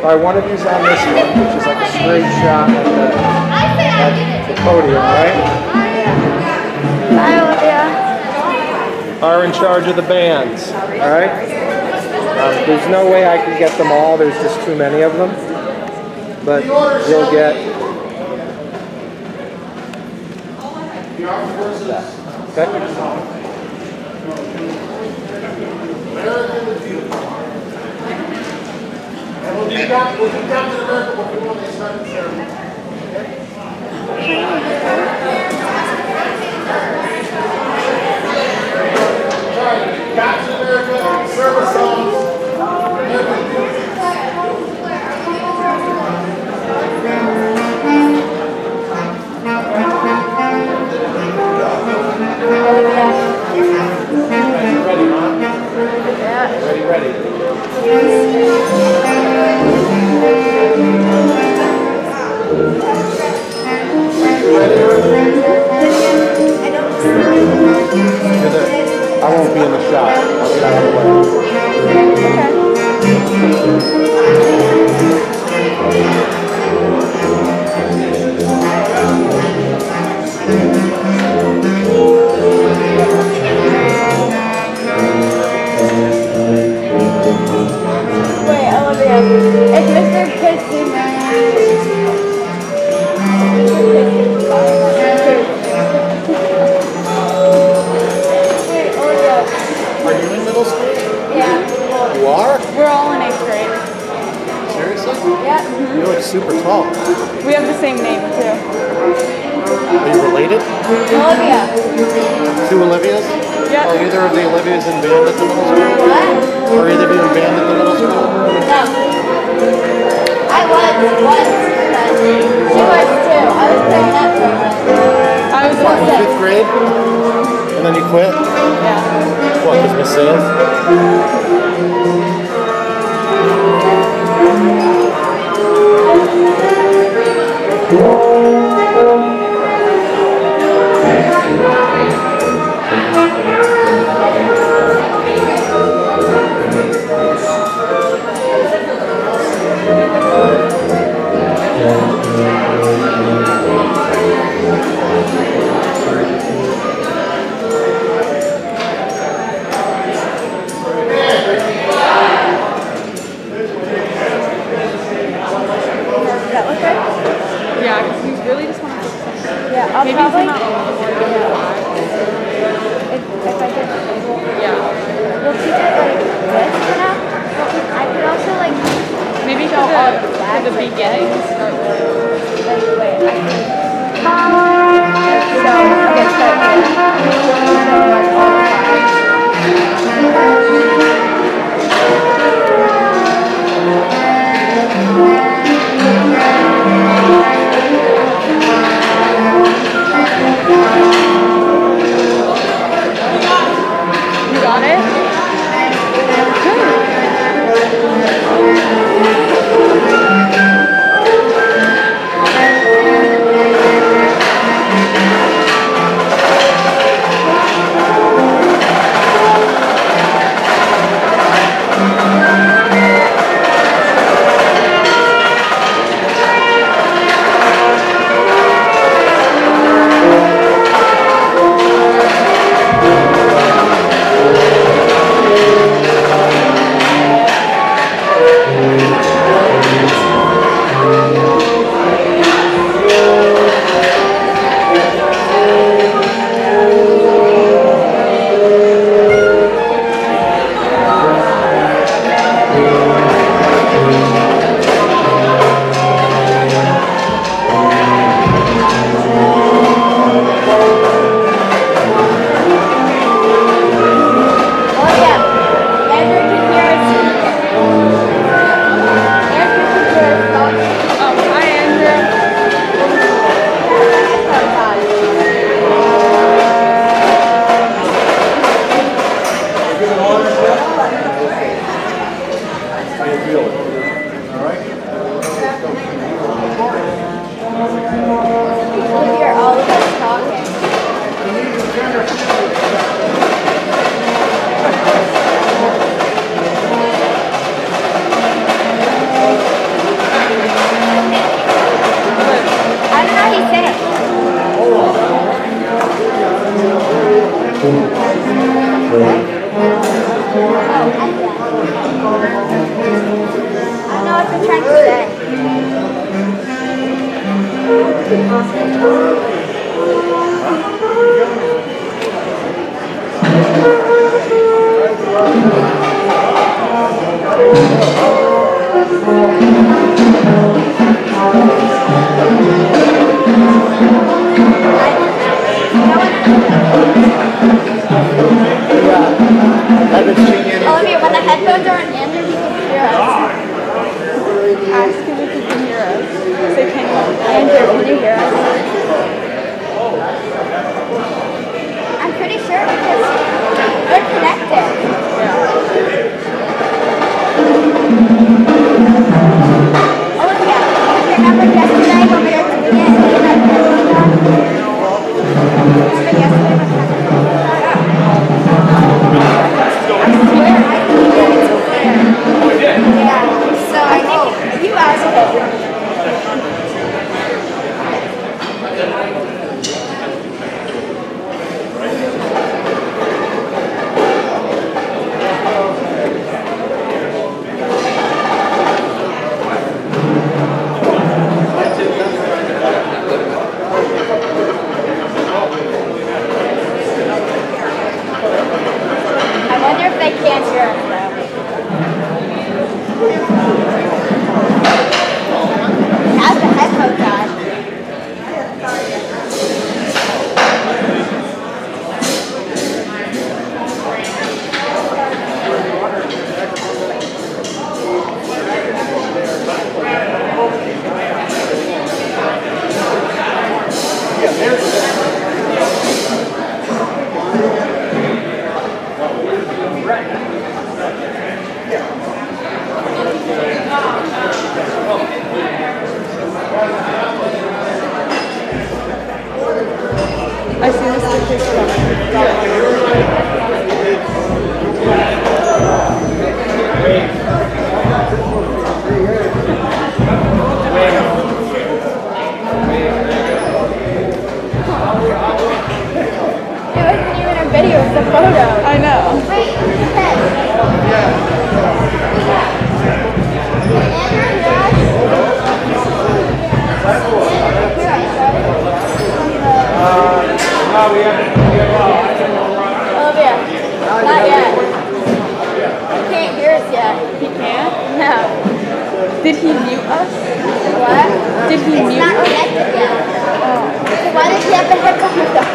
All right, one of you's on this one, which is like a straight shot at the podium, right? Are in charge of the bands, all right? There's no way I can get them all. There's just too many of them. But you'll get that. Okay? We'll be down to the America before they start the ceremony. Okay? I won't be in the shot. I'll get out of the way. Wait, Olivia, it's Mr. Kitsy, man. Are you in middle school? Yeah. You are? We're all in 8th grade. Seriously? Yeah. You look super tall. We have the same name, too. Are you related? Olivia. Two Olivias? Yeah. Are either of the Olivias in band at the middle school? What? Are either of you in band at the middle school? No. I was once, but she was too. I was playing that for a bit. I was What, in 5th grade? And then you quit? Yeah. What, because Miss Sales? That look good? Yeah, because we really just want to focus on Yeah, I'll maybe probably, zoom out a little more than if I could, Yeah. we'll keep it like this for now. I could also like, Maybe show all the for flags, the like beginning, start with like, wait, I could. So, okay, start here. So, like, all the You got it? I wonder if they can't hear us though. How's the headphones on? I see this picture It wasn't even a video, it was a photo. I know. Wait, who's that? Andrew, Josh? Here I Olivia, not yet. He can't hear us yet. He can't? No. Did he mute us? What? Did he It's mute not us? connected yet. So why does he have the headphones on?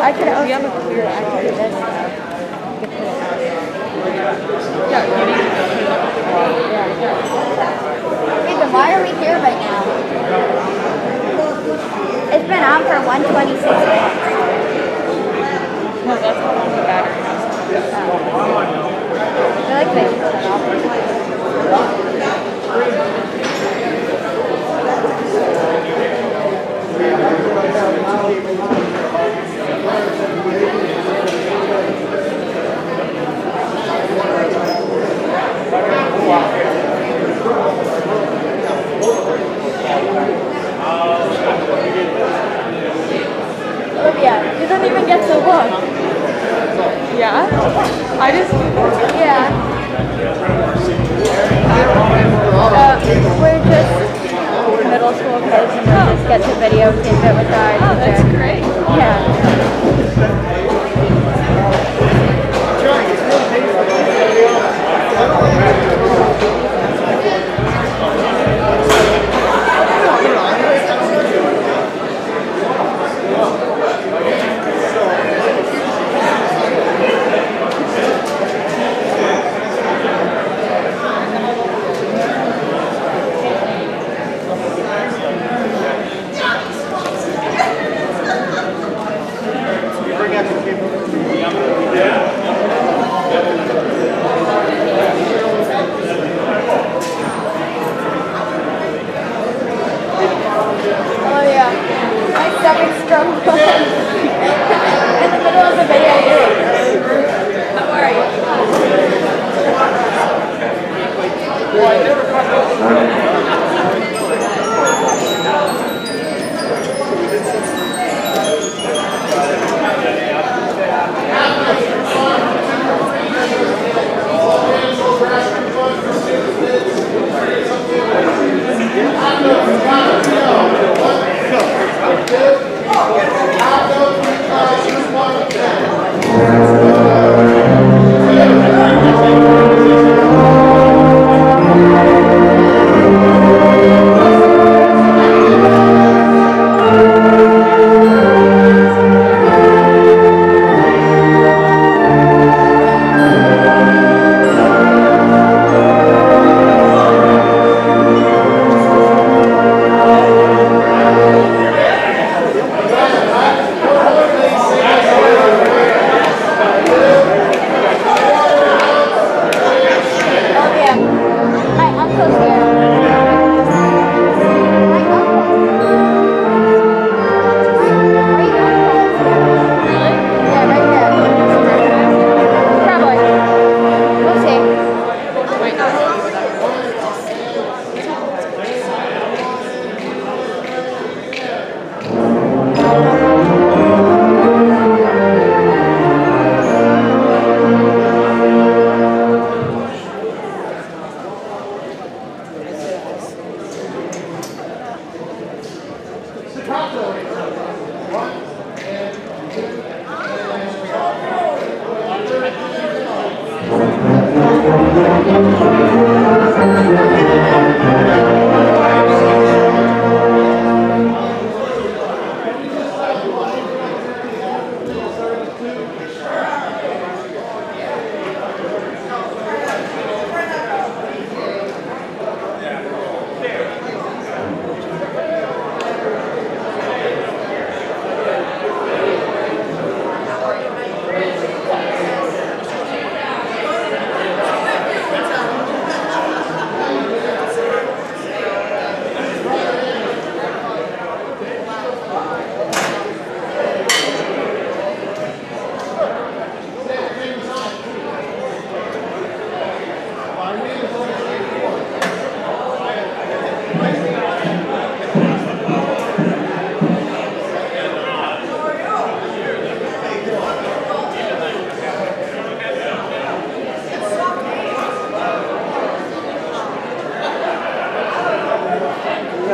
I could also have a clear. I could do this. Yeah, you need Wait, then why are we here right now? It's been on for 126 minutes. No, that's how long the battery has. I feel like they should turn it off. Olivia, you don't even get to look. Yeah? I just... Yeah. We're just middle school kids and we just get to videotape it with our Oh, that's teacher. great. Yeah. Bring that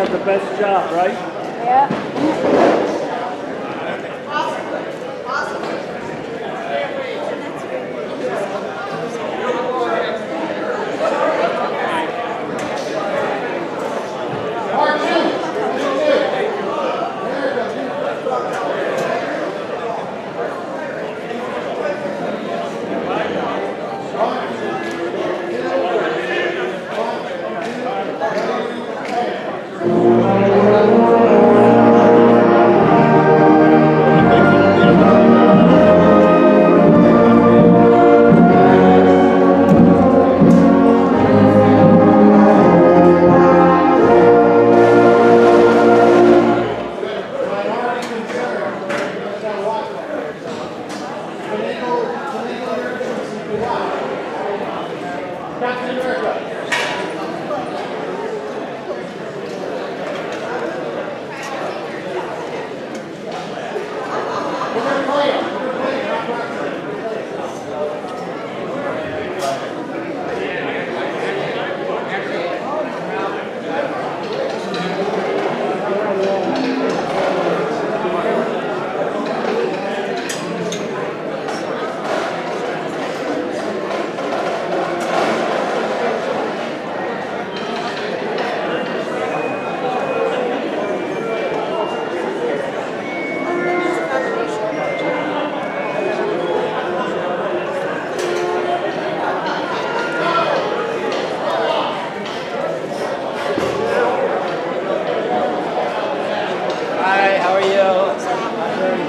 The best job, right? Yeah.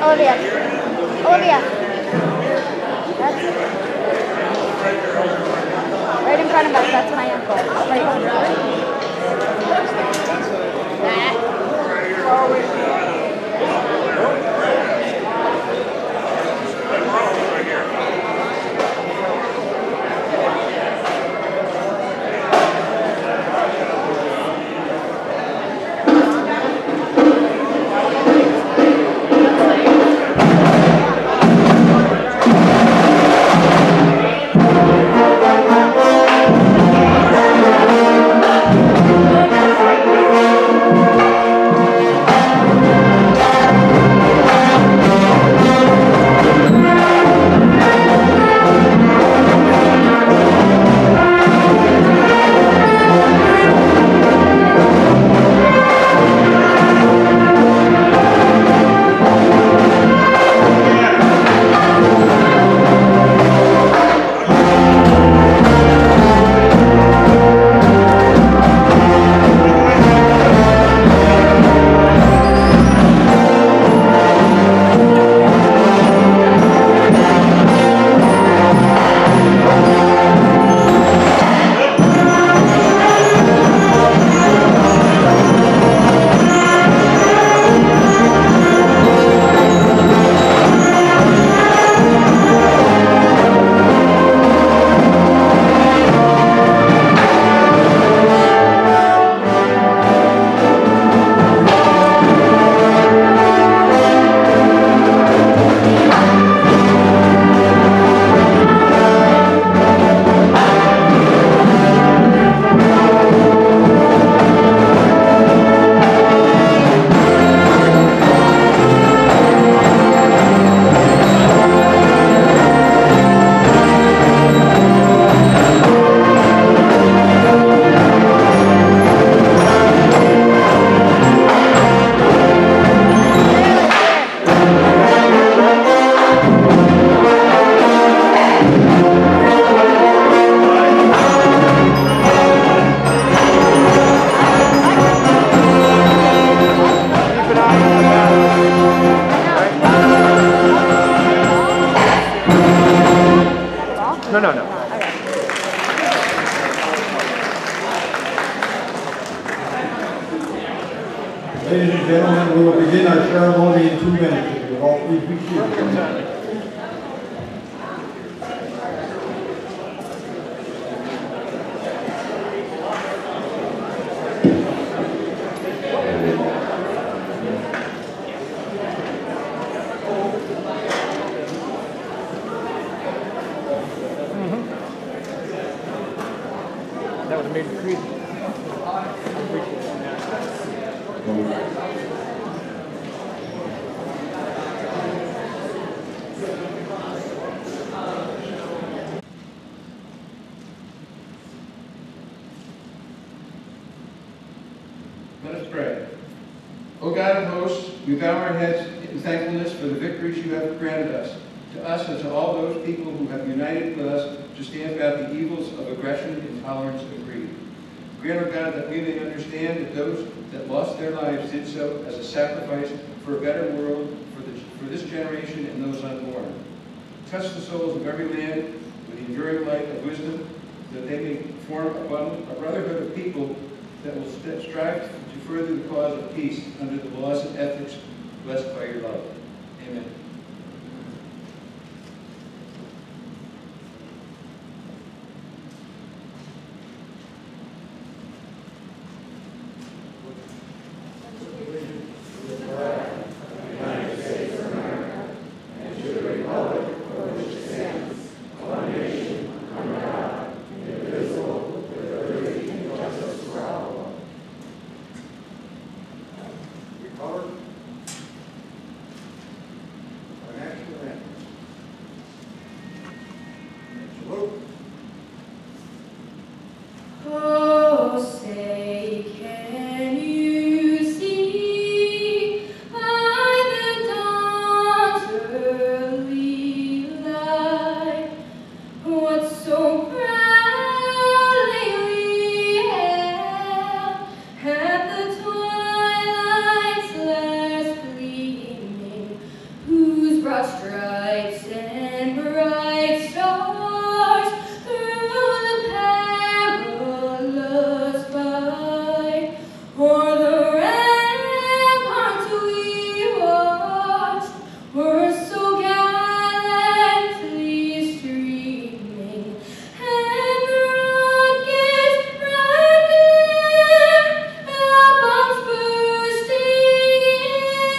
Olivia. Olivia. That's right in front of us. That's my uncle. No, no, no. Ladies and gentlemen, we will begin our ceremony in 2 minutes. If you all please be seated. That would have made it creepy. Let us pray. O God of hosts, we bow our heads in thankfulness for the victories you have granted us, to us and to all those people who have united with us to stand about the evils of aggression, intolerance, and greed. Grant, O God, that we may understand that those that lost their lives did so as a sacrifice for a better world for this generation and those unborn. Touch the souls of every man with the enduring light of wisdom, that they may form a brotherhood of people that will strive to further the cause of peace under the laws and ethics blessed by your love. Amen. Oh, say, can you see by the dawn's early light what so proudly we hailed at the twilight's last gleaming, whose broad stripes and bright stars through the perilous fight o'er the ramparts we watched were so gallantly streaming, and the rocket's bright glare, the bombs bursting in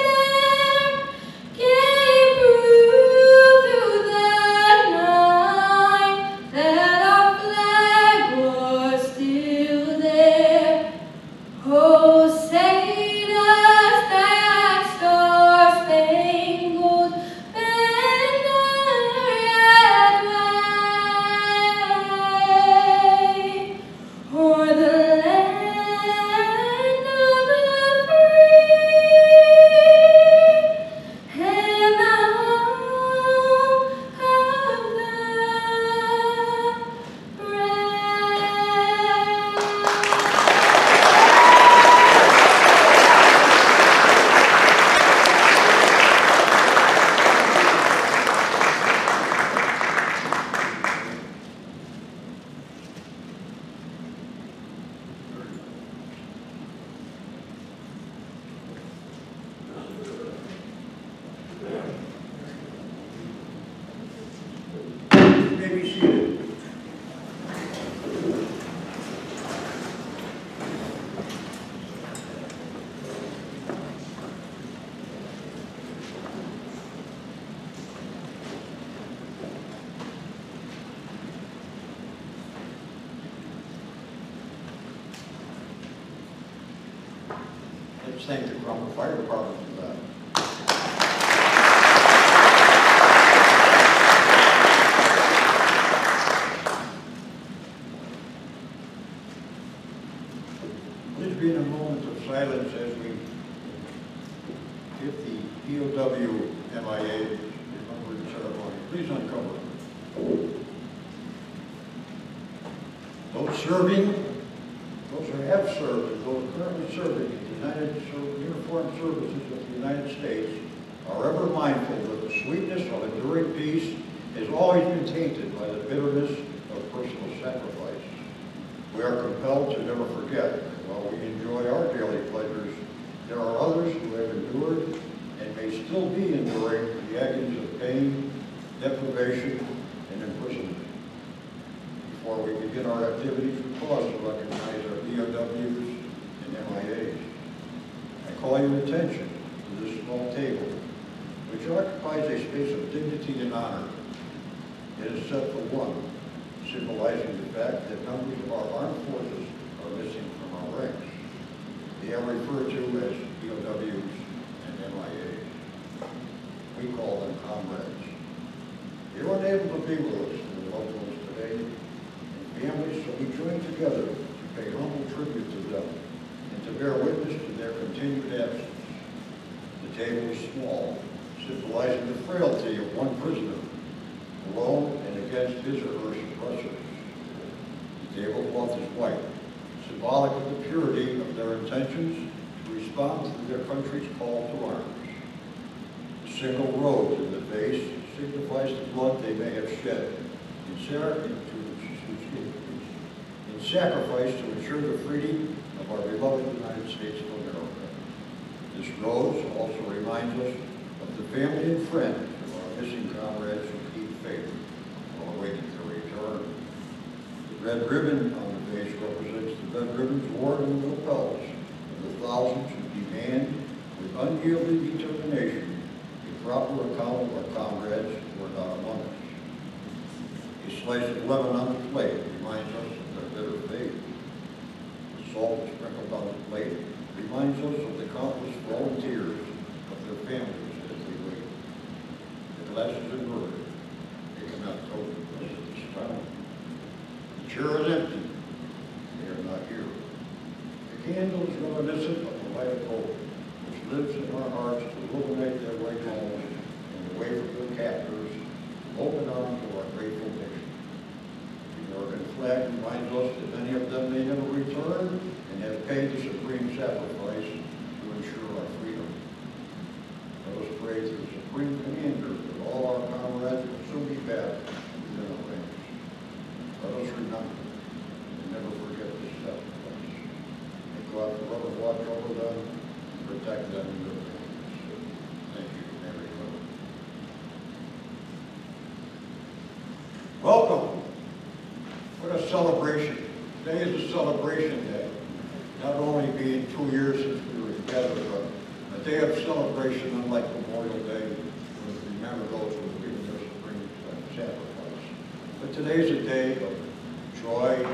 air, gave proof through the night that our flag was still there. Oh, say does that star-spangled banner yet wave o'er the land of the free and the home of the brave? You may be seated. Let's thank the Crumpler Fire Department for that. Please be in a moment of silence as we give the POW MIA remembrance ceremony. Please uncover. Those serving, those who have served, and those currently serving in the Uniformed Services of the United States are ever mindful that the sweetness of enduring peace has always been tainted by the bitterness sacrifice. We are compelled to never forget that while we enjoy our daily pleasures, there are others who have endured and may still be enduring the agonies of pain, deprivation, and imprisonment. Before we begin our activities, we pause to recognize our POWs and MIAs. I call your attention to this small table, which occupies a space of dignity and honor. It is set for one, symbolizing the fact that members of our armed forces are missing from our ranks. They are referred to as POWs and MIAs. We call them comrades. They were unable to be with us and their loved ones today, and families, so we join together to pay humble tribute to them and to bear witness to their continued absence. The table is small, symbolizing the frailty of one prisoner, alone and against his or her suppressors. The tablecloth is white, symbolic of the purity of their intentions to respond to their country's call to arms. The single rose in the vase signifies the blood they may have shed in sacrifice to ensure the freedom of our beloved United States of America. This rose also reminds us of the family and friends of our missing comrades who keep faith while awaiting their return. The red ribbon on the vase represents the red ribbons worn on the lapels of the thousands who demand with unyielding determination a proper account of our comrades who are not among us. A slice of lemon on the plate reminds us of their bitter fate. The salt sprinkled on the plate reminds us of the countless volunteers of their families as they wait. The glasses are inverted. They cannot toast us at this time. The chair is empty. They are not here. The candle is reminiscent of the light of hope, which lives in our hearts to illuminate their way home and the way for their captors, open arms to our grateful nation. The American flag reminds us that many of them may never return and have paid the supreme sacrifice to ensure our freedom. Let us pray to the Supreme Commander that all our comrades will soon be back within our ranks. Let us remember and never forget this sacrifice. May God forever watch over them and protect them and their families. Thank you, Mary. Welcome. What a celebration. Today is a celebration day. Not only being 2 years since we were together, but a day of celebration unlike Memorial Day, when we remember those who have given their supreme sacrifice. But today's a day of joy,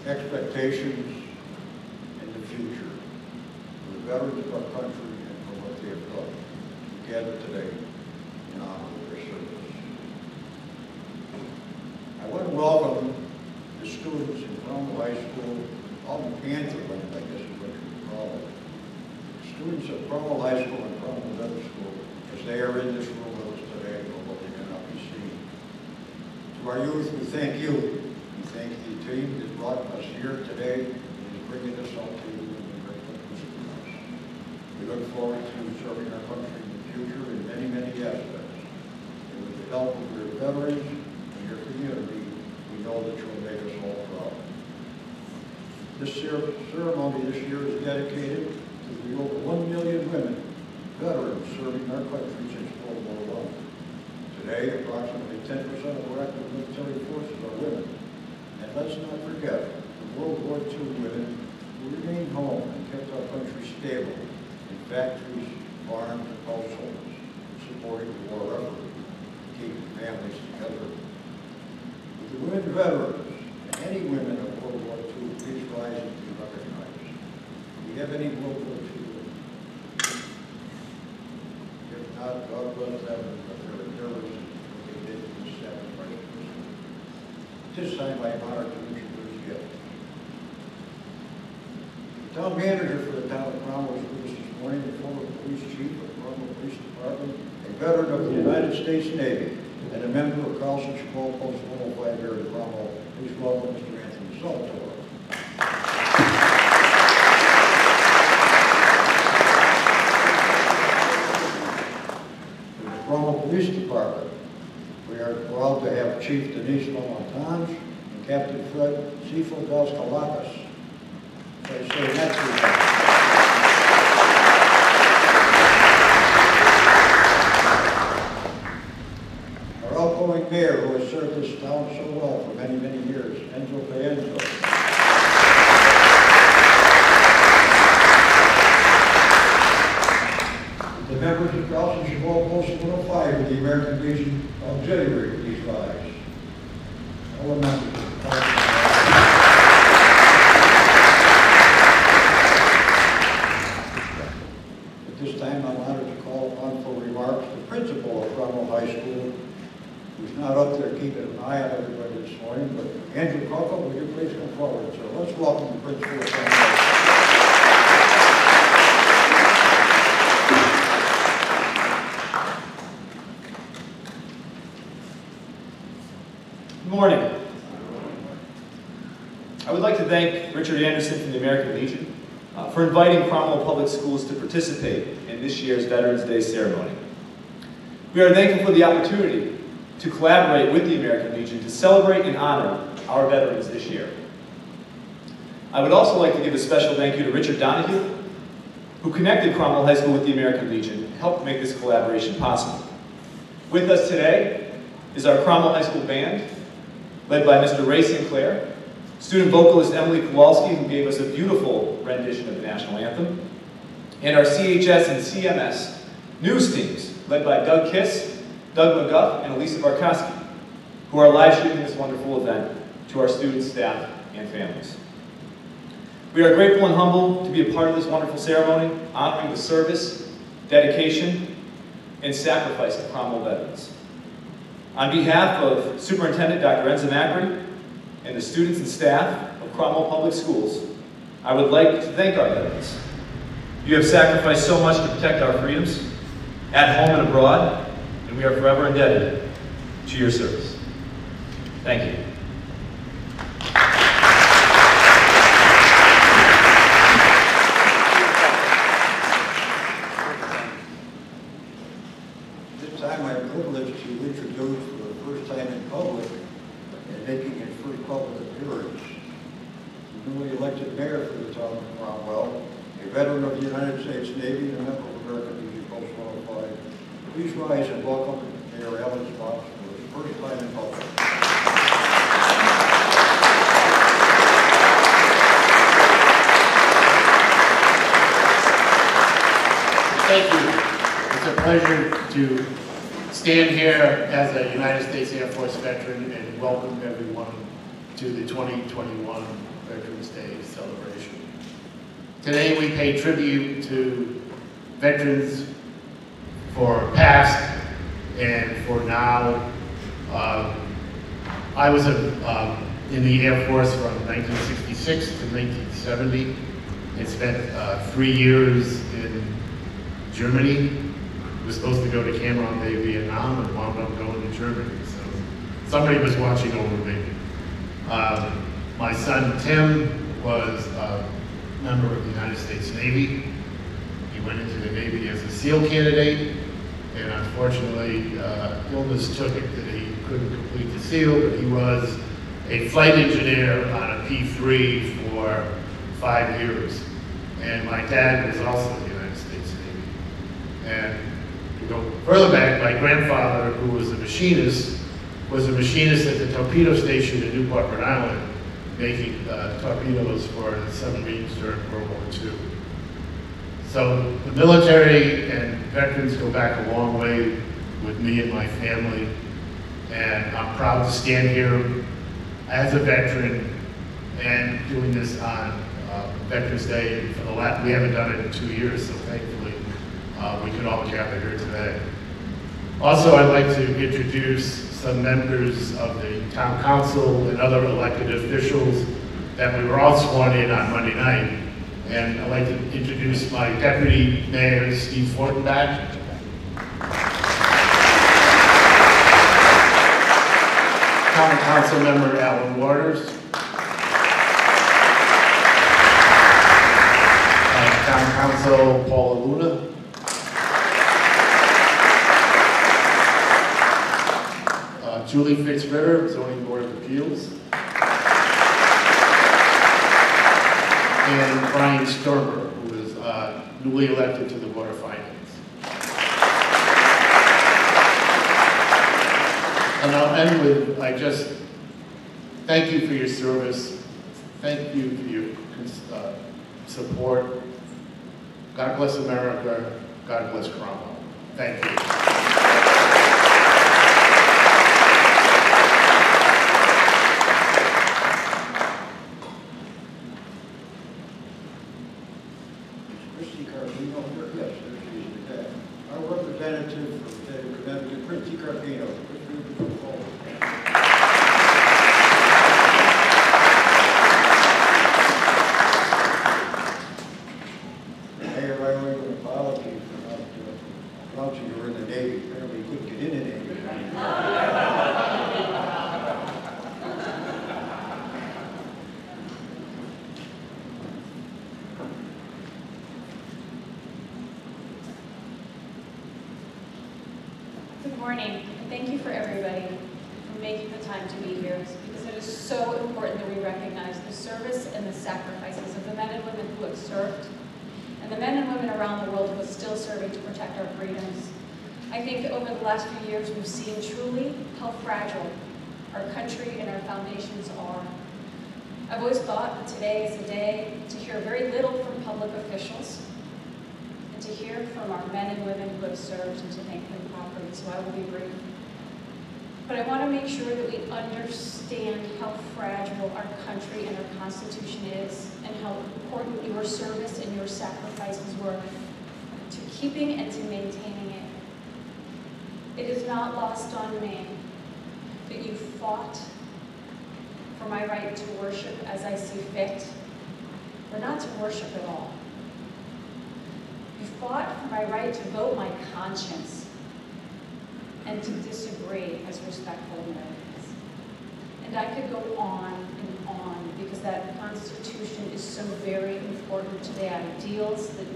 expectations, and the future for the veterans of our country and for what they have done. We gather today in honor of their service. I want to welcome the students in Cromwell High School, all the Pantherland, I guess is what you would call it. Students at Cromwell High School and Cromwell Middle School, as they are in this room with us today, although they cannot be seen. To our youth, we thank you. We thank the team that brought us here today and is bringing us all to you in the great us. We look forward to serving our country in the future in many, many aspects. And with the help of your veterans and your community, we know that you'll make us all proud. This ceremony this year is dedicated to the over 1 million women, veterans serving our country since World War I. Today, approximately 10% of our active military forces are women. And let's not forget the World War II women who remained home and kept our country stable in factories, farms, and households, supporting the war effort and keeping families together. With the women veterans and any women of World War II, please rise and be recognized. Do we have any World War II women? If not, God bless them, but they're endurance what they did in this sacrifice. This time I am honored to introduce you. The town manager for the town of Cromwell is with us this morning, the former police chief of the Cromwell Police Department, a veteran of the United States Navy, and a member of Carlson Chabot Post 105 here in Cromwell. Please welcome Mr. Anthony Salvatore. Cromwell Police Department. We are proud to have Chief Denise Lamontage and Captain Fred Sifo-Dalskalakis. So I say next week. Our outgoing mayor, who has served this town so well for many, many years, Enzo Paenzo. The members of Dawson's Wall Post 105 of the American Legion Auxiliary, please rise. All the members of the At this time, I'm honored to call upon for remarks the principal of Cromwell High School, who's not up there keeping an eye on everybody this morning, but Andrew Coco, would you please come forward, sir? Let's welcome the principal of Cromwell High School. Good morning. I would like to thank Richard Anderson from the American Legion for inviting Cromwell Public Schools to participate in this year's Veterans Day ceremony. We are thankful for the opportunity to collaborate with the American Legion to celebrate and honor our veterans this year. I would also like to give a special thank you to Richard Donahue, who connected Cromwell High School with the American Legion and helped make this collaboration possible. With us today is our Cromwell High School band, led by Mr. Ray Sinclair, student vocalist Emily Kowalski, who gave us a beautiful rendition of the national anthem, and our CHS and CMS news teams, led by Doug Kiss, Doug McGuff, and Elisa Barkowski, who are live streaming this wonderful event to our students, staff, and families. We are grateful and humbled to be a part of this wonderful ceremony, honoring the service, dedication, and sacrifice of Cromwell veterans. On behalf of Superintendent Dr. Enza Macri and the students and staff of Cromwell Public Schools, I would like to thank our veterans. You have sacrificed so much to protect our freedoms, at home and abroad, and we are forever indebted to your service. Thank you. This time I'm privileged to introduce for the first time in public and making his first public appearance, the newly elected mayor for the town of Cromwell, a veteran of the United States Navy and a member of American Legion Post 105. Please rise and welcome Mayor Alan Spots for his first time in public. Thank you. It's a pleasure to stand here as a United States Air Force veteran and welcome everyone to the 2021 Veterans Day celebration. Today we pay tribute to veterans for past and for now. I was in the Air Force from 1966 to 1970 and spent 3 years in Germany. Was supposed to go to Cam Ranh, Vietnam, and wound up going to Germany. So somebody was watching over me. My son Tim was a member of the United States Navy. He went into the Navy as a SEAL candidate, and unfortunately, illness took it that he couldn't complete the SEAL, but he was a flight engineer on a P-3 for 5 years. And my dad was also in the United States Navy. And to go further back, my grandfather, who was a machinist at the torpedo station in Newport, Rhode Island, making torpedoes for the submarines during World War II. So the military and veterans go back a long way with me and my family, and I'm proud to stand here as a veteran and doing this on Veterans Day. For the we haven't done it in 2 years, so thankfully we could all gather here today. Also, I'd like to introduce some members of the town council and other elected officials that we were all sworn in on Monday night. And I'd like to introduce my Deputy Mayor, Steve Fortenbach. Town Council Member Alan Waters. Town Council Paula Luna. Julie Fitzritter, Zoning Board of Appeals. And Brian Sturmer, who is newly elected to the Board of Finance. And I'll end with, I just thank you for your service. Thank you for your support. God bless America. God bless Cromwell. Thank you. Christy Carpino here? Yes, there she is. Our representative from Connecticut, Christy Carpino. Christy, would you come forward? Mayor, I owe you an apology for not announcing you were in the Navy. Apparently you couldn't get in the Navy. Good morning, and thank you for everybody for making the time to be here, because it is so important that we recognize the service and the sacrifices of the men and women who have served, and the men and women around the world who are still serving to protect our freedoms. I think over the last few years we've seen truly how fragile our country and our foundations are. I've always thought that today is a day to hear very little from public officials, and to hear from our men and women who have served, and to thank them properly, so I will be brief. But I want to make sure that we understand how fragile our country and our Constitution is, and how important your service and your sacrifices were to keeping and to maintaining it. It is not lost on me that you fought for my right to worship as I see fit, or not to worship at all. You fought for my right to vote my conscience and to disagree as respectful Americans. And I could go on and on, because that Constitution is so very important to the ideals that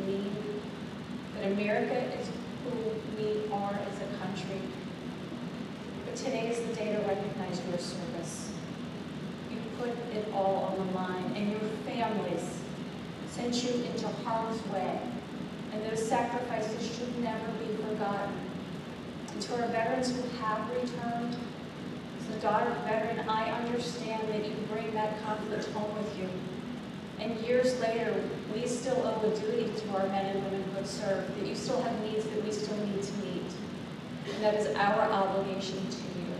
America is who we are as a country. But today is the day to recognize your service. You put it all on the line, and your families sent you into harm's way. And those sacrifices should never be forgotten. And to our veterans who have returned, as a daughter of a veteran, I understand that you bring that conflict home with you. And years later, we still owe a duty to our men and women who have served, that you still have needs that we still need to meet. And that is our obligation to you.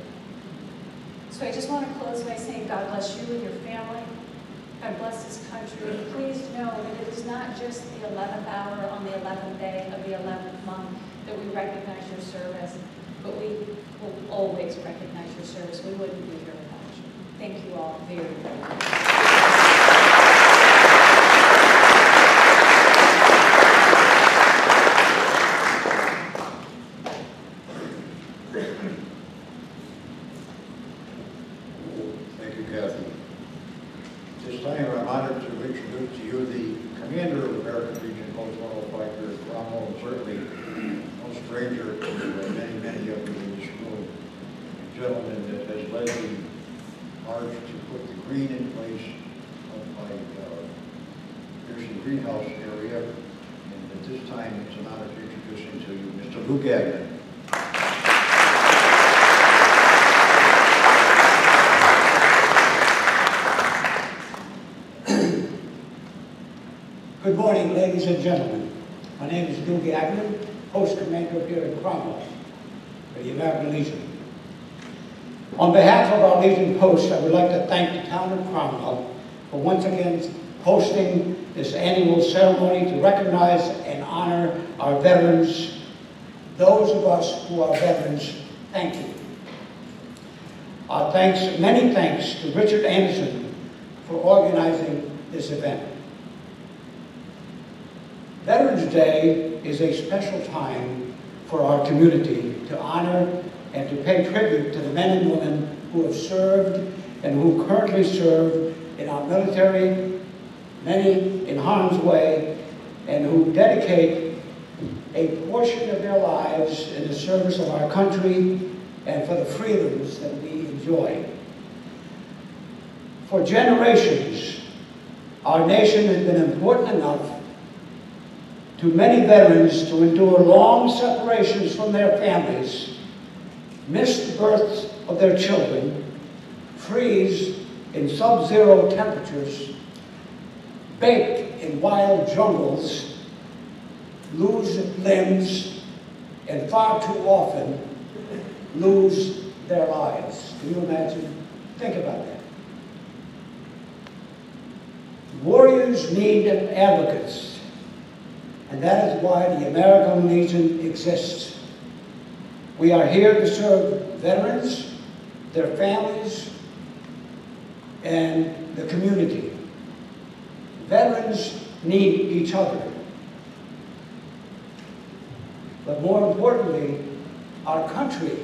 So I just want to close by saying God bless you and your family. God bless this country, and please know that it is not just the 11th hour on the 11th day of the 11th month that we recognize your service, but we will always recognize your service. We wouldn't be here without you. Thank you all very, very much. Thank you, Kathy. This time I'm honored to introduce to you the commander of American Legion Post 105 here at Cromwell, and certainly no stranger to many, many of you in this room. A gentleman that has led the march to put the green in place up by Pearson Greenhouse area. And at this time, it's an honor to introduce him to you, Mr. Lou Gagnon. Good morning, ladies and gentlemen. My name is Lou Gagnon, Post Commander here in Cromwell for the American Legion. On behalf of our Legion Post, I would like to thank the town of Cromwell for once again hosting this annual ceremony to recognize and honor our veterans. Those of us who are veterans, thank you. Our thanks, many thanks to Richard Anderson for organizing this event. Veterans Day is a special time for our community to honor and to pay tribute to the men and women who have served and who currently serve in our military, many in harm's way, and who dedicate a portion of their lives in the service of our country and for the freedoms that we joy. For generations, our nation has been important enough to many veterans to endure long separations from their families, miss the births of their children, freeze in sub-zero temperatures, bake in wild jungles, lose limbs, and far too often lose their lives. Can you imagine? Think about that. Warriors need advocates, and that is why the American Legion exists. We are here to serve veterans, their families, and the community. Veterans need each other. But more importantly, our country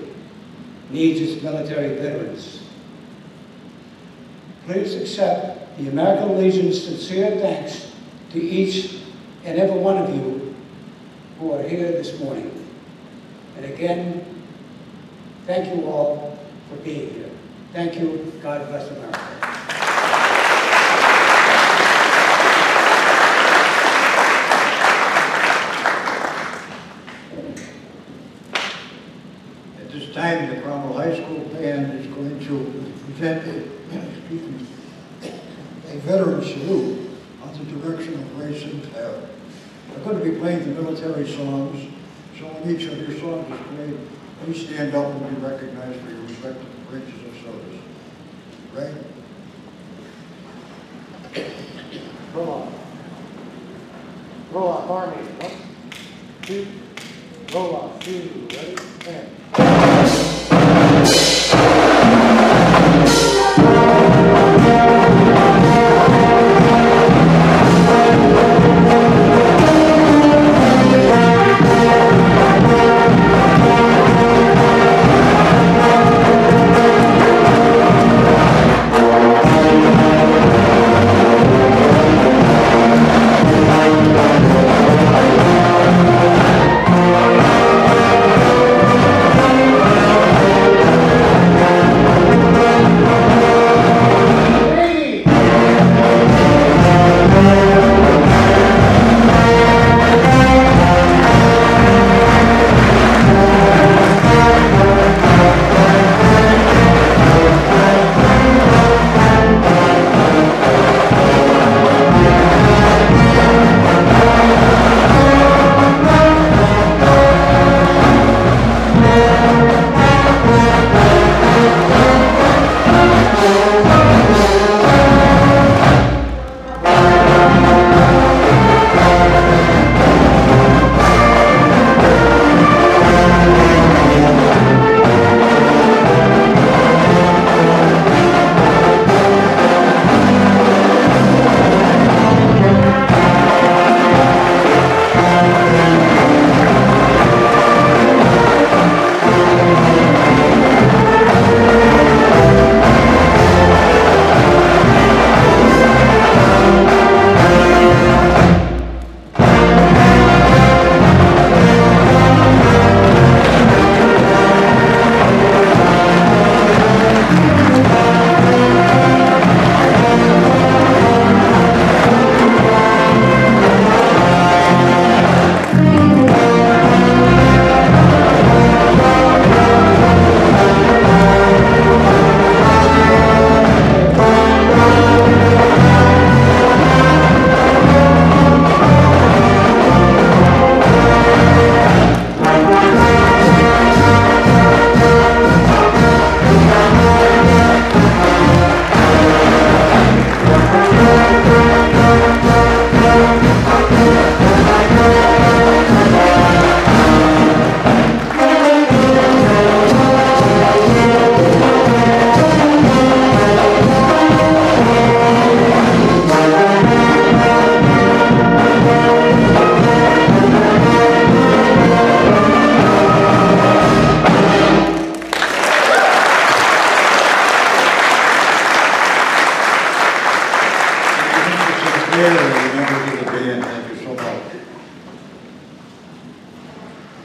needs its military veterans. Please accept the American Legion's sincere thanks to each and every one of you who are here this morning. And again, thank you all for being here. Thank you. God bless America. At this time, the Cromwell High School band is going to present a veteran salute under the direction of Ray Sinclair. They're going to be playing the military songs, so when each of your songs is played, please stand up and be recognized for your respective branches of service. Ray? Roll off. Roll off, Army. 1, 2, roll off. 2, ready, and.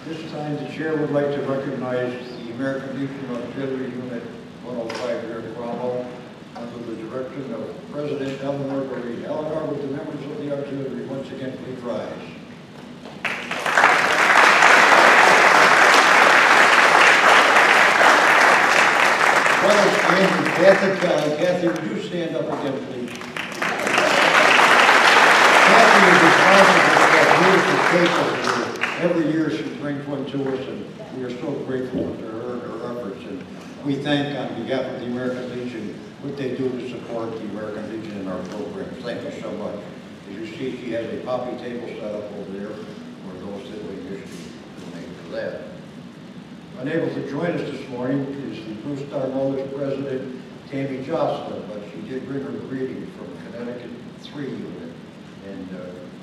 This time, the chair would like to recognize the American Legion Auxiliary Unit 105 person of President Eleanor Berry. Eleanor, with the members of the auxiliary, once again, please rise. Kathy Kelly. Kathy, would you stand up again, please? Kathy is responsible for that beautiful cake every year. She brings one to us, and we are so grateful to her and her efforts. And we thank, on behalf of the American Legion, what they do to support the American Legion in our programs. Thank you so much. As you see, she has a poppy table set up over there for those that would wish to donate for that. Unable to join us this morning is the Blue Star Motors President, Tammy Jocelyn, but she did bring her greeting from Connecticut 3 unit. And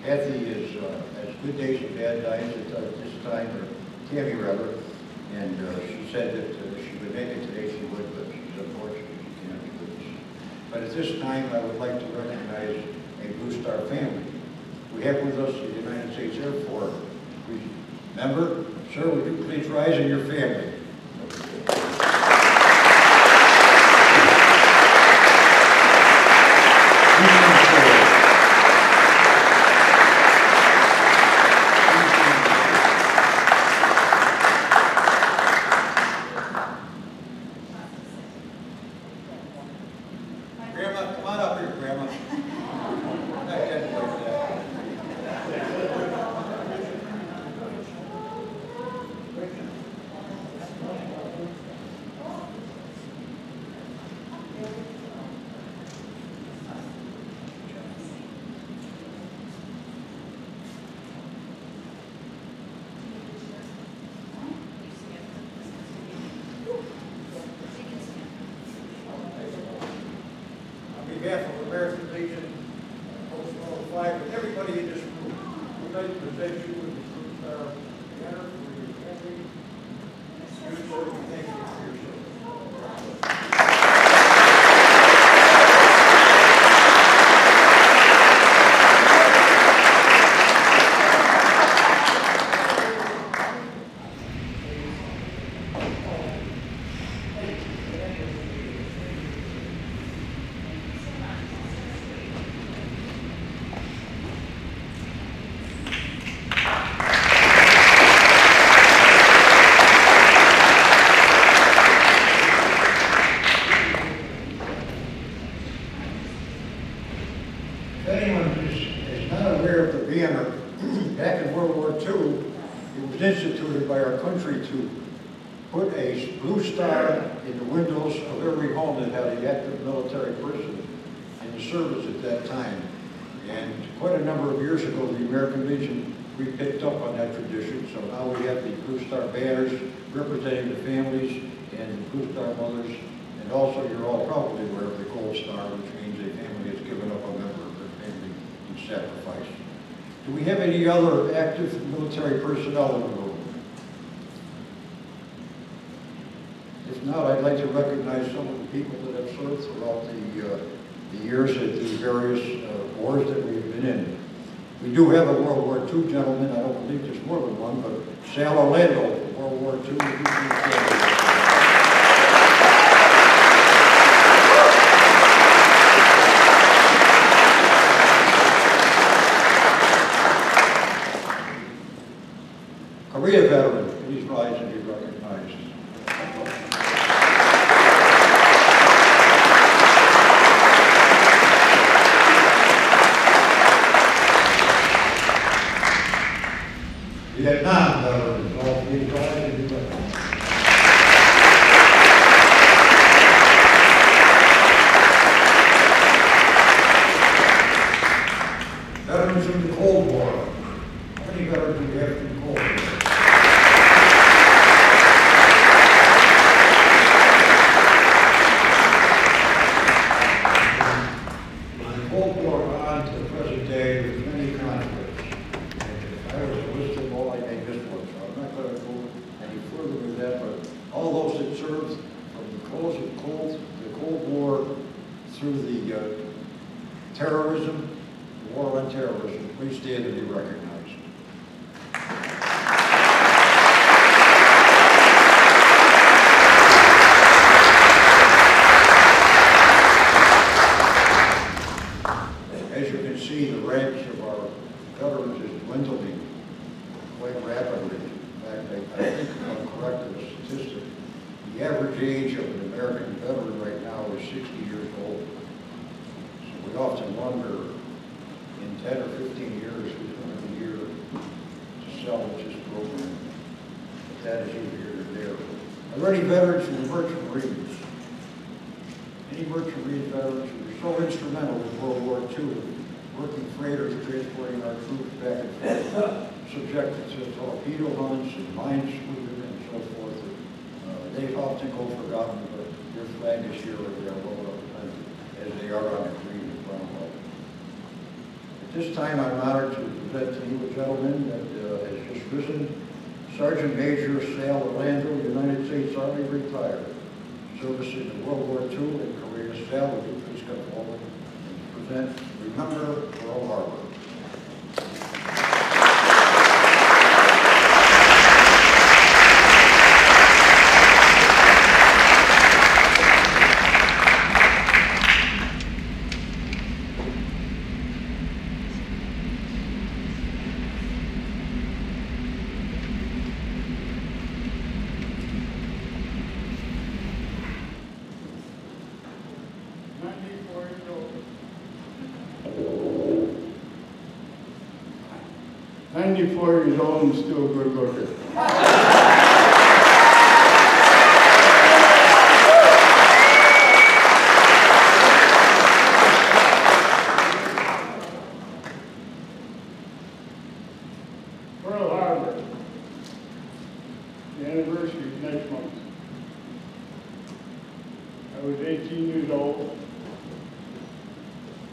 Kathy has good days and bad days at this time, or Tammy rather, and she said that if she would make it today, she would, but she's unfortunate she can't be with us. But at this time, I would like to recognize a Blue Star family. We have with us the United States Air Force member. Sir, would you please rise in your family? Grandma, come on up here, Grandma. Not getting like that. On behalf of American Legion, Post 5, and everybody in this room, we'd like to present you with the Blue Star banner for your family. You, sir, we thank you for your service. If anyone is not aware of the banner, back in World War II, it was instituted by our country to put a blue star in the windows of every home that had an active military person in the service at that time. And quite a number of years ago, the American Legion, we picked up on that tradition, so now we have the Blue Star banners representing the families and the Blue Star mothers. And also, you're all probably aware of the Gold Star, which means a family has given up a member of their family in sacrifice. Do we have any other active military personnel in the room? If not, I'd like to recognize some of the people that have served throughout the years at the various wars that we've been in. We do have a World War II gentleman, I don't believe there's more than one, but Sal Orlando, World War II. Korea veteran, please rise and be recognized. Vietnam veterans, all please rise and be recognized. Veterans from the Cold War. How many veterans do we have from the Cold War? Terrorism, the war on terrorism, please stand and be recognized. we often wonder, in 10 or 15 years, who's going to be here to salvage this program. But that is either here or there. Are there any veterans from the Merchant Marines? Any Merchant Marine veterans who were so instrumental in World War II, working freighters, transporting our troops back and forth, subjected to torpedo hunts and minesweeping and so forth. They often go forgotten, but your flag is here and they are well represented, as they are on the green in front of us. At this time, I'm honored to present to you a gentleman that has just risen, Sergeant Major Sal Orlando, United States Army, retired. Services in World War II and Korea. Sal, would you please come forward and present Remember Pearl Harbor. Years old and still a good looker. Pearl Harbor. The anniversary is next month. I was 18 years old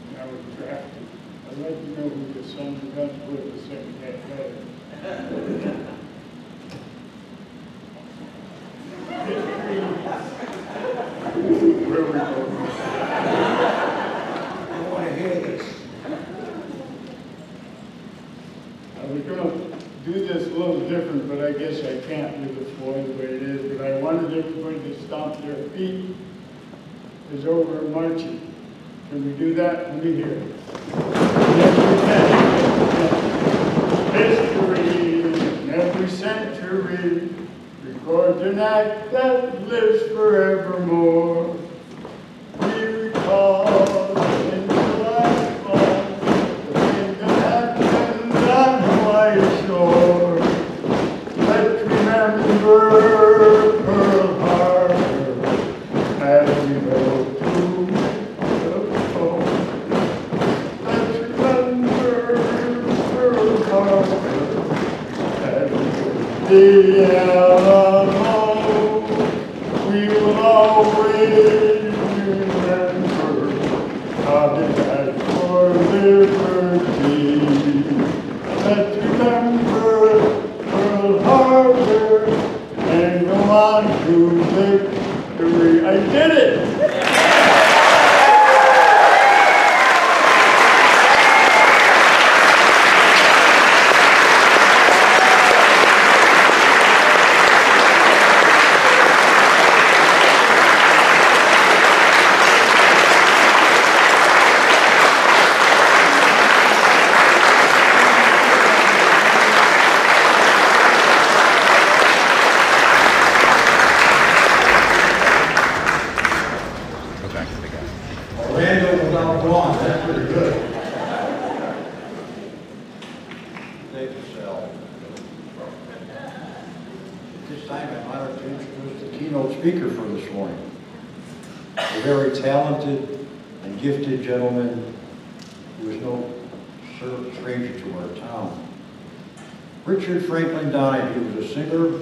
and I was drafted. I'd like to know who the sons of guns were the second half better. Where we go? I want to hear this. I was going to do this a little different, but I guess I can't with the floor the way it is. But I wanted everybody to stomp their feet as over marching. Can we do that? Let me hear it. History in every century records an act that lives forevermore. We recall in the last month the thing that happened on Hawaii shore. Let's remember Pearl Harbor as we go through the fall. Let's remember Pearl Harbor as we go through the Alamo. We will always remember how they died for liberty. Let's remember Pearl Harbor and go on to victory. I did it! Orlando without Braun, that's pretty good. Thank you, Sal. At this time, I'm honored to introduce the keynote speaker for this morning. A very talented and gifted gentleman who is no stranger to our town. Richard Franklin Donahue was a singer,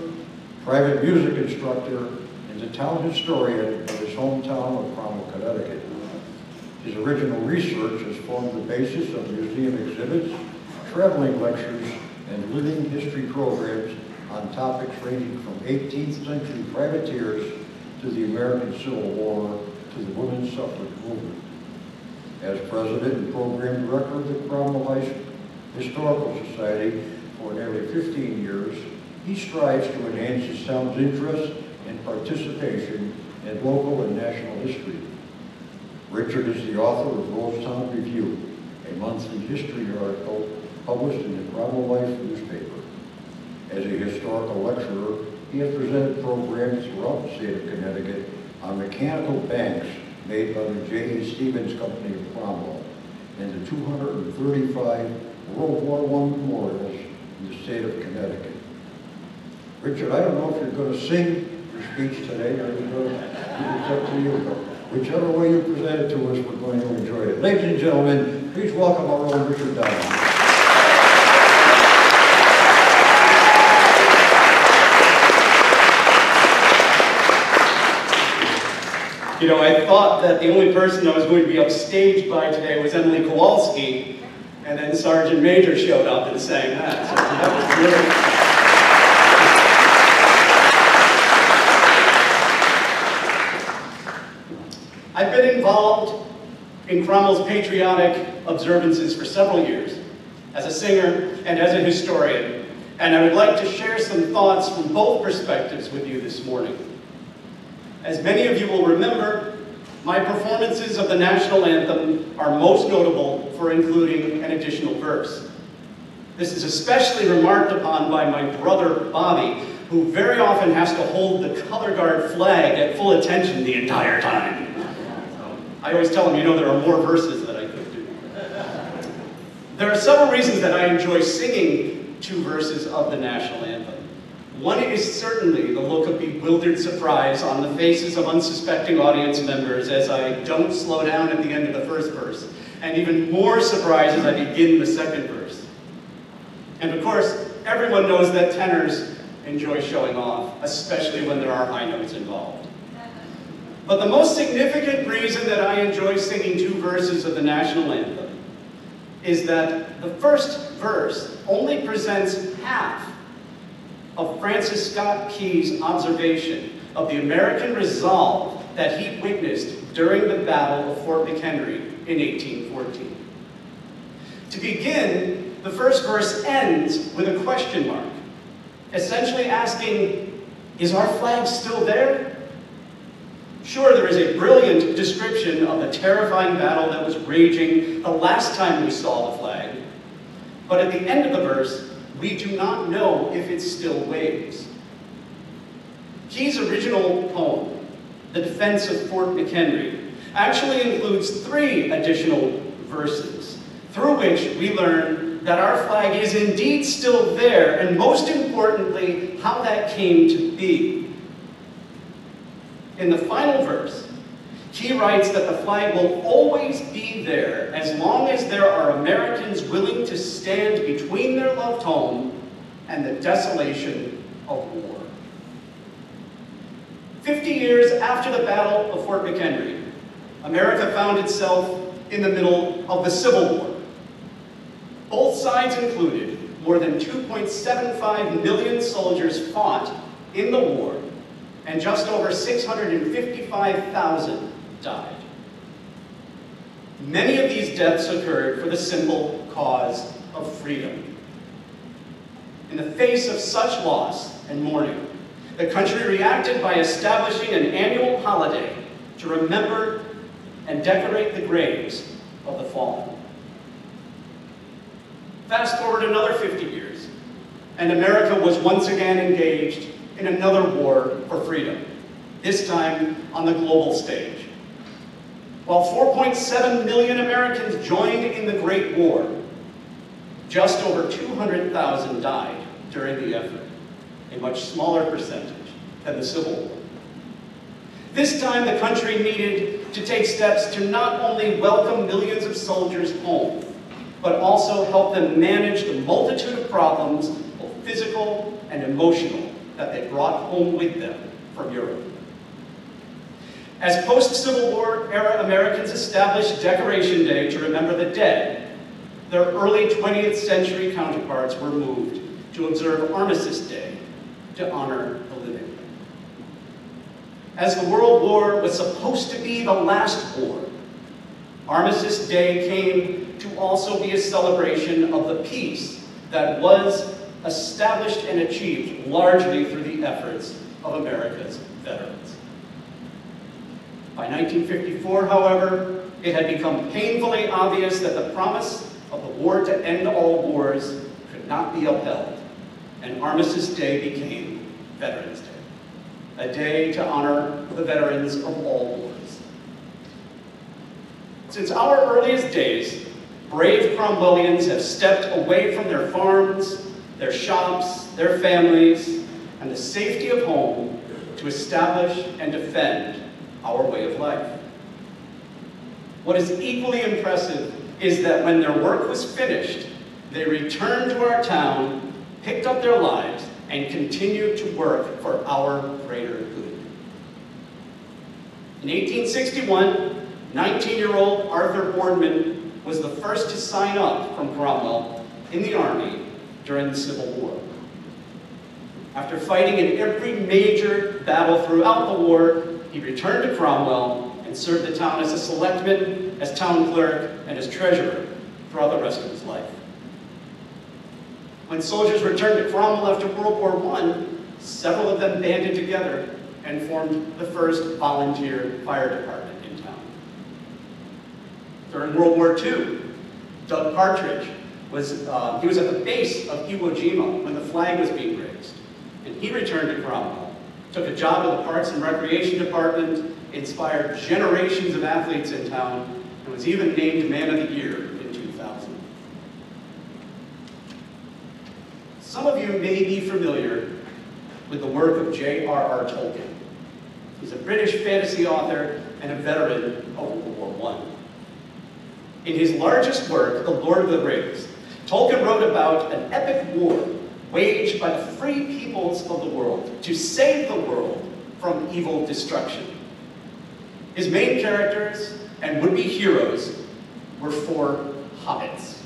private music instructor, and the town historian of his hometown of Cromwell, Connecticut. His original research has formed the basis of museum exhibits, traveling lectures, and living history programs on topics ranging from 18th century privateers to the American Civil War to the women's suffrage movement. As president and program director of the Cromwell Historical Society for nearly 15 years, he strives to enhance his town's interest and participation in local and national history. Richard is the author of Rosestown Review, a monthly history article published in the Cromwell Life newspaper. As a historical lecturer, he has presented programs throughout the state of Connecticut on mechanical banks made by the J.E. Stevens Company of Cromwell. and the 235 World War I memorials in the state of Connecticut. Richard, I don't know if you're going to sing your speech today or you're going to, it's up to you, but whichever way you present it to us, we're going to enjoy it. Ladies and gentlemen, please welcome our own Richard Downing. You know, I thought that the only person I was going to be upstaged by today was Emily Kowalski, and then Sergeant Major showed up and sang that. So that was really... I've been involved in Cromwell's patriotic observances for several years, as a singer and as a historian, and I would like to share some thoughts from both perspectives with you this morning. As many of you will remember, my performances of the national anthem are most notable for including an additional verse. This is especially remarked upon by my brother Bobby, who very often has to hold the color guard flag at full attention the entire time. So I always tell him, you know, there are more verses that I could do. There are several reasons that I enjoy singing two verses of the national anthem. One is certainly the look of bewildered surprise on the faces of unsuspecting audience members as I don't slow down at the end of the first verse, and even more surprise as I begin the second verse. And of course, everyone knows that tenors enjoy showing off, especially when there are high notes involved. But the most significant reason that I enjoy singing two verses of the national anthem is that the first verse only presents half of Francis Scott Key's observation of the American resolve that he witnessed during the Battle of Fort McHenry in 1814. To begin, the first verse ends with a question mark, essentially asking, is our flag still there? Sure, there is a brilliant description of the terrifying battle that was raging the last time we saw the flag, but at the end of the verse, we do not know if it still waves. Key's original poem, The Defense of Fort McHenry, actually includes 3 additional verses, through which we learn that our flag is indeed still there, and most importantly, how that came to be. In the final verse, Key writes that the flag will always be there as long as there are Americans willing to stand between their loved home and the desolation of war. 50 years after the Battle of Fort McHenry, America found itself in the middle of the Civil War. Both sides included more than 2.75 million soldiers fought in the war, and just over 655,000 died. Many of these deaths occurred for the simple cause of freedom. In the face of such loss and mourning, the country reacted by establishing an annual holiday to remember and decorate the graves of the fallen. Fast forward another 50 years, and America was once again engaged in another war for freedom, this time on the global stage. While 4.7 million Americans joined in the Great War, just over 200,000 died during the effort, a much smaller percentage than the Civil War. This time, the country needed to take steps to not only welcome millions of soldiers home, but also help them manage the multitude of problems, both physical and emotional, that they brought home with them from Europe. As post-Civil War era Americans established Decoration Day to remember the dead, their early 20th century counterparts were moved to observe Armistice Day to honor the living. As the World War was supposed to be the last war, Armistice Day came to also be a celebration of the peace that was established and achieved largely through the efforts of America's veterans. By 1954, however, it had become painfully obvious that the promise of the war to end all wars could not be upheld, and Armistice Day became Veterans Day, a day to honor the veterans of all wars. Since our earliest days, brave Cromwellians have stepped away from their farms, their shops, their families, and the safety of home to establish and defend our way of life. What is equally impressive is that when their work was finished, they returned to our town, picked up their lives, and continued to work for our greater good. In 1861, 19-year-old Arthur Boardman was the first to sign up from Cromwell in the army during the Civil War. After fighting in every major battle throughout the war, he returned to Cromwell and served the town as a selectman, as town clerk, and as treasurer throughout the rest of his life. When soldiers returned to Cromwell after World War I, several of them banded together and formed the first volunteer fire department in town. During World War II, Doug Partridge was at the base of Iwo Jima when the flag was being raised, and he returned to Cromwell, took a job at the Parks and Recreation Department, inspired generations of athletes in town, and was even named Man of the Year in 2000. Some of you may be familiar with the work of J.R.R. Tolkien. He's a British fantasy author and a veteran of World War I. In his largest work, The Lord of the Rings, Tolkien wrote about an epic war waged by the free peoples of the world to save the world from evil destruction. His main characters and would-be heroes were 4 hobbits,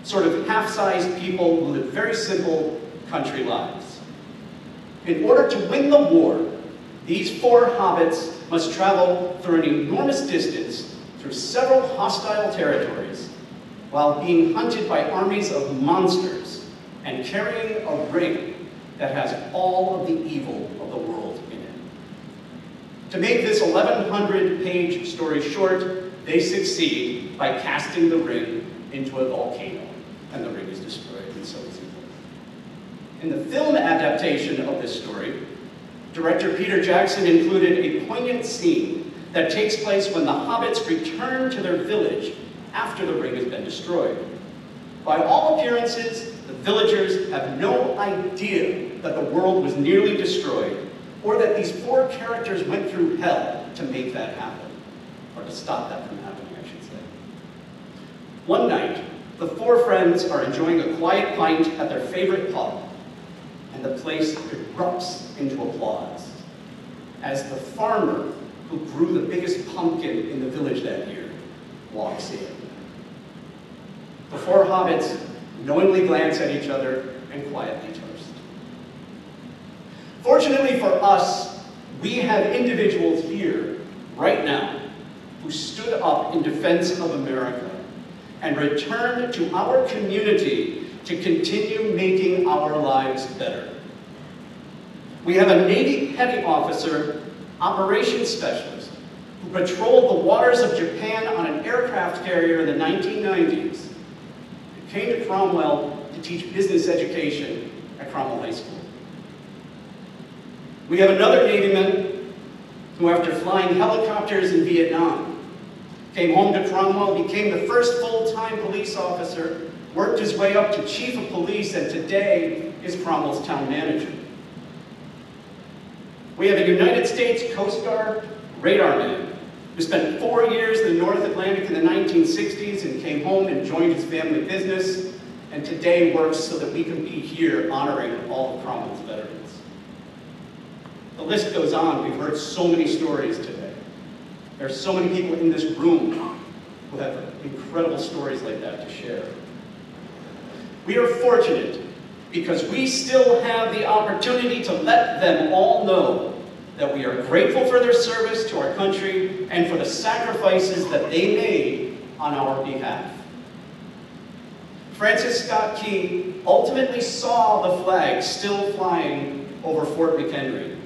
sort of half-sized people who lived very simple country lives. In order to win the war, these 4 hobbits must travel through an enormous distance through several hostile territories while being hunted by armies of monsters and carrying a ring that has all of the evil of the world in it. To make this 1,100-page story short, they succeed by casting the ring into a volcano, and the ring is destroyed, and so is evil. In the film adaptation of this story, director Peter Jackson included a poignant scene that takes place when the hobbits return to their village after the ring has been destroyed. By all appearances, the villagers have no idea that the world was nearly destroyed, or that these 4 characters went through hell to make that happen, or to stop that from happening, I should say. One night, the 4 friends are enjoying a quiet pint at their favorite pub, and the place erupts into applause as the farmer who grew the biggest pumpkin in the village that year walks in. The 4 hobbits knowingly glance at each other and quietly toast. Fortunately for us, we have individuals here, right now, who stood up in defense of America and returned to our community to continue making our lives better. We have a Navy petty officer, operations specialist, who patrolled the waters of Japan on an aircraft carrier in the 1990s, and came to Cromwell to teach business education at Cromwell High School. We have another Navyman who, after flying helicopters in Vietnam, came home to Cromwell, became the first full-time police officer, worked his way up to chief of police, and today is Cromwell's town manager. We have a United States Coast Guard radar man who spent 4 years in the North Atlantic in the 1960s and came home and joined his family business, and today works so that we can be here honoring all of Cromwell's veterans. The list goes on. We've heard so many stories today. There are so many people in this room who have incredible stories like that to share. We are fortunate because we still have the opportunity to let them all know that we are grateful for their service to our country and for the sacrifices that they made on our behalf. Francis Scott Key ultimately saw the flag still flying over Fort McHenry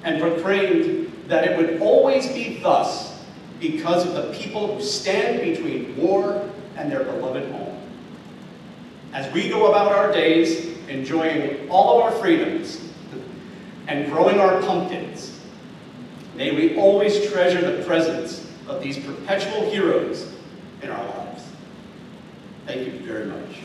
and proclaimed that it would always be thus because of the people who stand between war and their beloved home. As we go about our days, enjoying all of our freedoms and growing our pumpkins, may we always treasure the presence of these perpetual heroes in our lives. Thank you very much.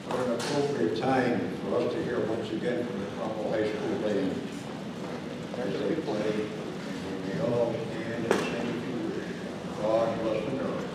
What an appropriate time for us to hear once again from the Cromwell High School band. As they play, and we all stand and sing if you wish. God bless America.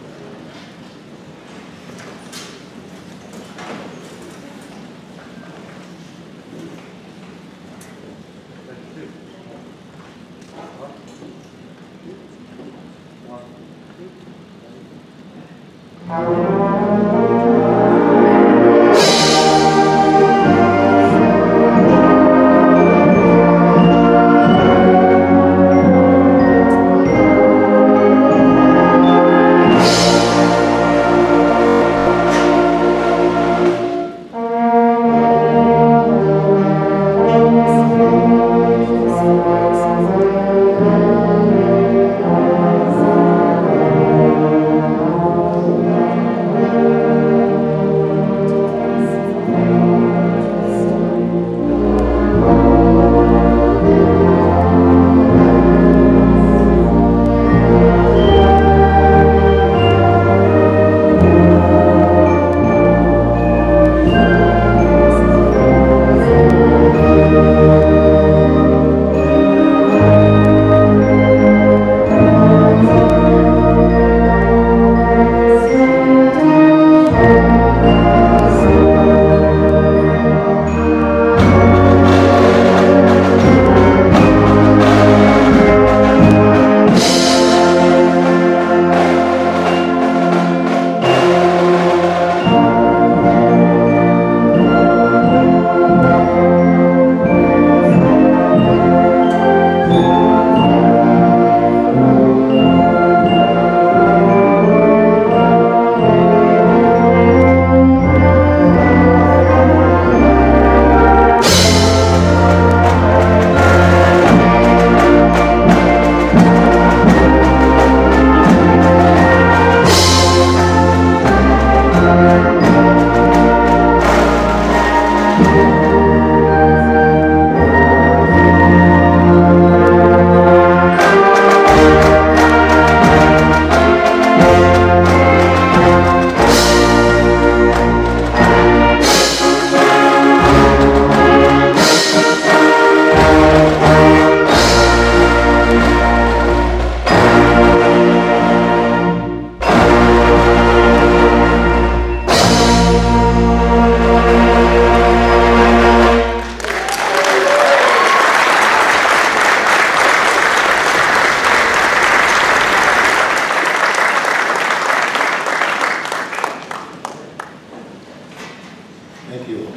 Thank you.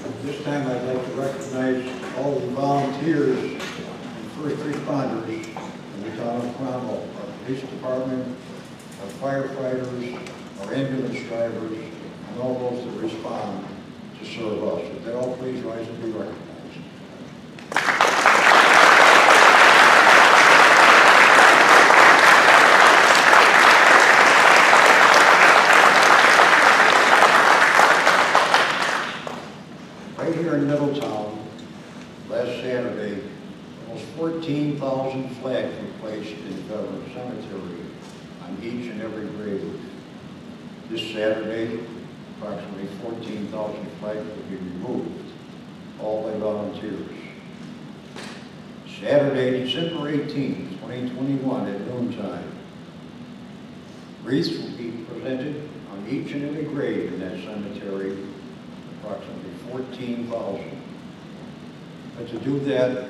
At this time, I'd like to recognize all the volunteers and first responders in the town of Cromwell, our police department, our firefighters, our ambulance drivers, and all those that respond to serve us. Would they all please rise and be recognized? Right here in Middletown, last Saturday, almost 14,000 flags were placed in Veteran Cemetery on each and every grave. This Saturday, approximately 14,000 flags will be removed, all by volunteers. Saturday, December 18th, 2021 at noontime, wreaths will be presented on each and every grave in that cemetery, approximately 14,000. But to do that,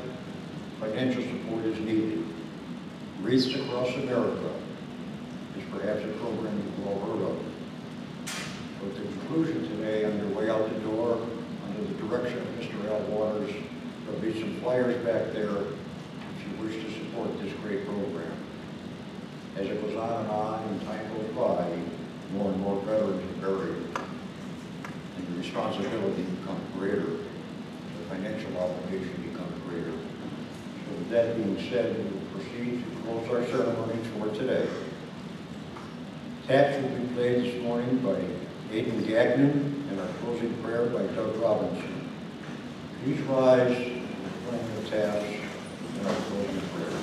financial support is needed. Wreaths Across America is perhaps a program you've all heard of. So at the conclusion today, on your way out the door, under the direction of Mr. Al Waters, there'll be some flyers back there if you wish to support this great program. As it goes on and time goes by, more and more veterans are buried. And the responsibility becomes greater. The financial obligation becomes greater. So with that being said, we will proceed to close our ceremonies for today. Taps will be played this morning by Aidan Gagnon and our closing prayer by Doug Robinson. Please rise and join the taps and our closing prayer.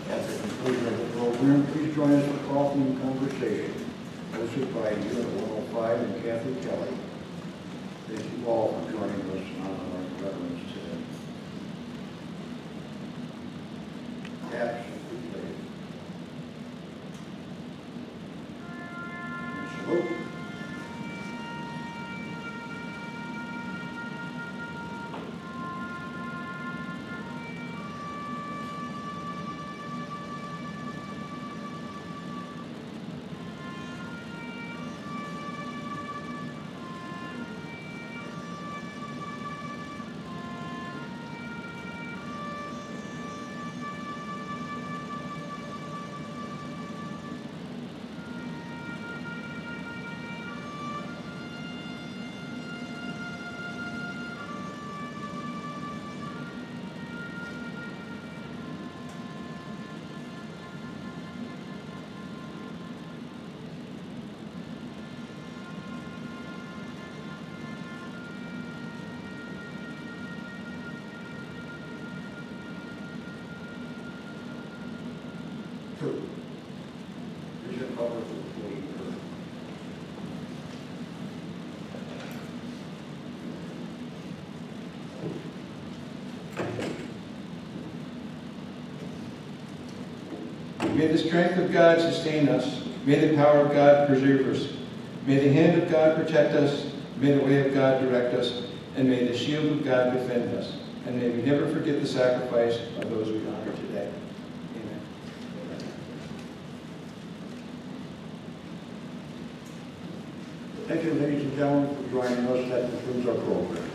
At the conclusion of the program, please join us for coffee and conversation, hosted by Unit 105 and Kathy Kelly. Thank you all for joining us on our veterans today. Taps will be played. And salute. May the strength of God sustain us. May the power of God preserve us. May the hand of God protect us. May the way of God direct us. And may the shield of God defend us. And may we never forget the sacrifice of those we honor today. Amen. Thank you, ladies and gentlemen, for joining us. That concludes our program.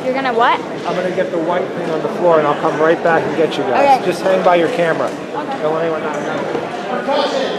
You're gonna what? I'm gonna get the white thing on the floor and I'll come right back and get you guys. Okay. Just hang by your camera. Okay. Don't let anyone know.